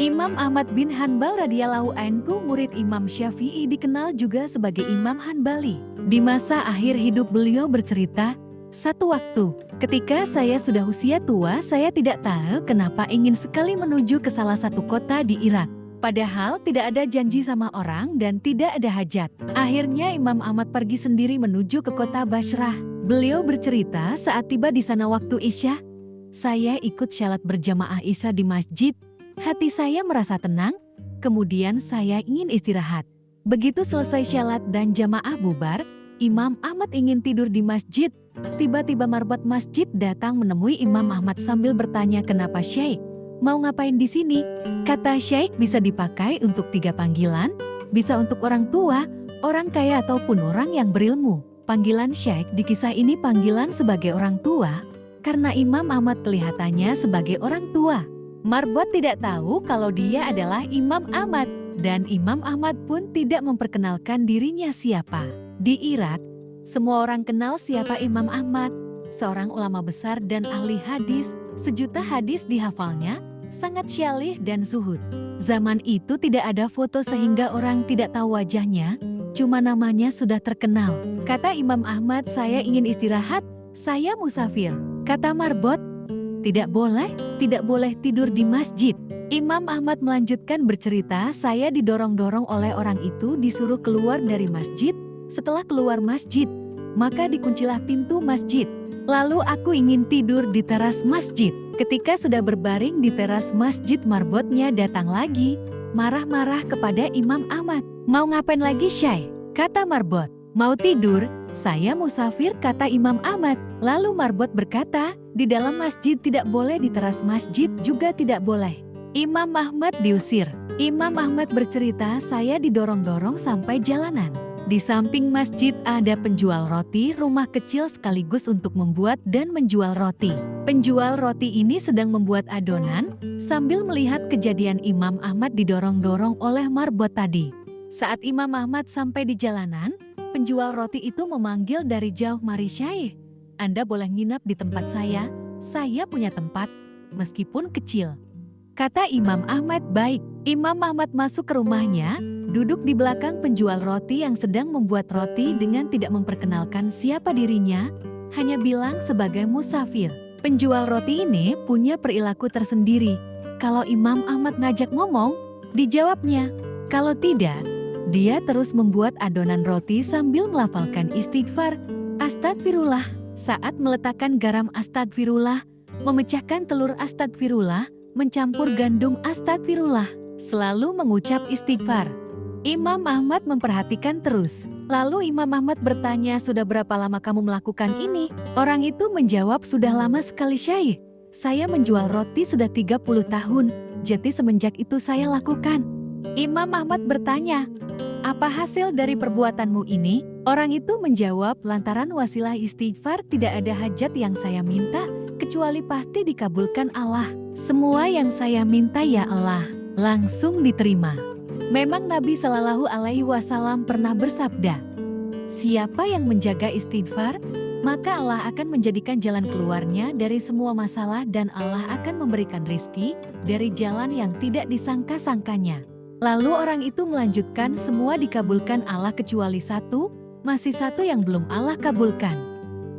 Imam Ahmad bin Hanbal radhiyallahu anhu, murid Imam Syafi'i, dikenal juga sebagai Imam Hanbali. Di masa akhir hidup beliau bercerita, "Satu waktu, ketika saya sudah usia tua, saya tidak tahu kenapa ingin sekali menuju ke salah satu kota di Irak. Padahal tidak ada janji sama orang dan tidak ada hajat. Akhirnya Imam Ahmad pergi sendiri menuju ke kota Basrah. Beliau bercerita saat tiba di sana waktu Isya, saya ikut syalat berjamaah Isya di masjid. Hati saya merasa tenang, kemudian saya ingin istirahat. Begitu selesai syalat dan jamaah bubar, Imam Ahmad ingin tidur di masjid. Tiba-tiba marbot masjid datang menemui Imam Ahmad sambil bertanya, kenapa Syekh? Mau ngapain di sini? Kata Syekh, bisa dipakai untuk 3 panggilan, bisa untuk orang tua, orang kaya ataupun orang yang berilmu. Panggilan Syekh di kisah ini panggilan sebagai orang tua, karena Imam Ahmad kelihatannya sebagai orang tua. Marbot tidak tahu kalau dia adalah Imam Ahmad, dan Imam Ahmad pun tidak memperkenalkan dirinya siapa. Di Irak, semua orang kenal siapa Imam Ahmad, seorang ulama besar dan ahli hadis, sejuta hadis dihafalnya, sangat syalih dan zuhud. Zaman itu tidak ada foto sehingga orang tidak tahu wajahnya, cuma namanya sudah terkenal. Kata Imam Ahmad, saya ingin istirahat, saya musafir. Kata Marbot, tidak boleh tidur di masjid. Imam Ahmad melanjutkan bercerita, saya didorong-dorong oleh orang itu disuruh keluar dari masjid. Setelah keluar masjid, maka dikuncilah pintu masjid. Lalu aku ingin tidur di teras masjid. Ketika sudah berbaring di teras masjid, marbotnya datang lagi, marah-marah kepada Imam Ahmad. Mau ngapain lagi Syekh? Kata marbot. Mau tidur, saya musafir, kata Imam Ahmad. Lalu marbot berkata, di dalam masjid tidak boleh, di teras masjid juga tidak boleh. Imam Ahmad diusir. Imam Ahmad bercerita, saya didorong-dorong sampai jalanan. Di samping masjid ada penjual roti, rumah kecil sekaligus untuk membuat dan menjual roti. Penjual roti ini sedang membuat adonan sambil melihat kejadian Imam Ahmad didorong-dorong oleh marbot tadi. Saat Imam Ahmad sampai di jalanan, penjual roti itu memanggil dari jauh, mari Syekh, Anda boleh nginap di tempat saya punya tempat, meskipun kecil. Kata Imam Ahmad, baik. Imam Ahmad masuk ke rumahnya, duduk di belakang penjual roti yang sedang membuat roti dengan tidak memperkenalkan siapa dirinya, hanya bilang sebagai musafir. Penjual roti ini punya perilaku tersendiri. Kalau Imam Ahmad ngajak ngomong, dijawabnya. Kalau tidak, dia terus membuat adonan roti sambil melafalkan istighfar, astagfirullah. Saat meletakkan garam, astagfirullah, memecahkan telur, astagfirullah, mencampur gandum, astagfirullah, selalu mengucap istighfar. Imam Ahmad memperhatikan terus. Lalu Imam Ahmad bertanya, sudah berapa lama kamu melakukan ini? Orang itu menjawab, sudah lama sekali Syekh. Saya menjual roti sudah 30 tahun, jadi semenjak itu saya lakukan. Imam Ahmad bertanya, apa hasil dari perbuatanmu ini? Orang itu menjawab, lantaran wasilah istighfar tidak ada hajat yang saya minta, kecuali pasti dikabulkan Allah. Semua yang saya minta ya Allah, langsung diterima. Memang Nabi Shallallahu Alaihi Wasallam pernah bersabda, siapa yang menjaga istighfar, maka Allah akan menjadikan jalan keluarnya dari semua masalah dan Allah akan memberikan rizki dari jalan yang tidak disangka-sangkanya. Lalu orang itu melanjutkan, semua dikabulkan Allah kecuali satu, masih satu yang belum Allah kabulkan.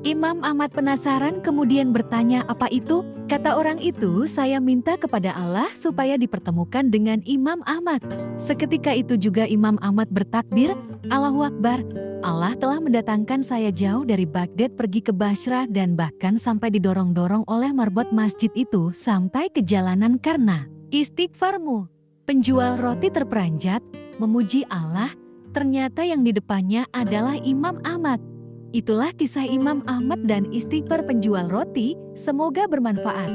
Imam Ahmad penasaran kemudian bertanya, apa itu? Kata orang itu, saya minta kepada Allah supaya dipertemukan dengan Imam Ahmad. Seketika itu juga Imam Ahmad bertakbir, Allahu Akbar. Allah telah mendatangkan saya jauh dari Baghdad pergi ke Basrah dan bahkan sampai didorong-dorong oleh marbot masjid itu sampai ke jalanan karena istighfarmu. Penjual roti terperanjat, memuji Allah, ternyata yang di depannya adalah Imam Ahmad. Itulah kisah Imam Ahmad dan istighfar penjual roti, semoga bermanfaat.